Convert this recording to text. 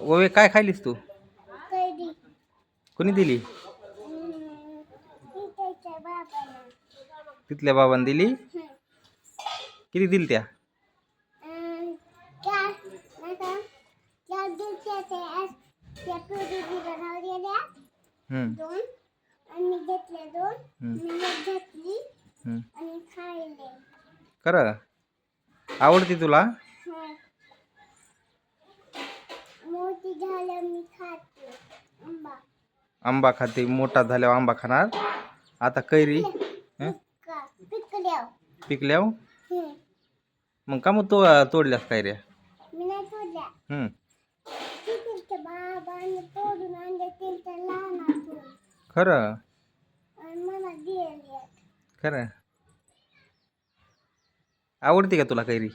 ओवे काय खाल्लीस तू? कैरी. कोणी दिली? त्याच्या बाबाला. तिथल्या बाबांनी दिली? किती दिली त्या? चार नका चार दिवसाच्या त्या कैरीला राहिलेल्या दोन आणि घेतल्या दोन मी एक घेतली आणि खाल्ले. खरं आवडते तुला? मोठी झाल्या मी खाते आंबा. आंबा खाते, मोठा झाल्यावर आंबा खाणार. आता कैरी पिकल्यावर मग का मग तोडल्यास कैऱ्या? मी नाही तोडल्या. तिथे बाबाने तोडून आणले त्यांच्या लहानातून. खरं आणि मला दिले. खरं आवडते का तुला कैरी?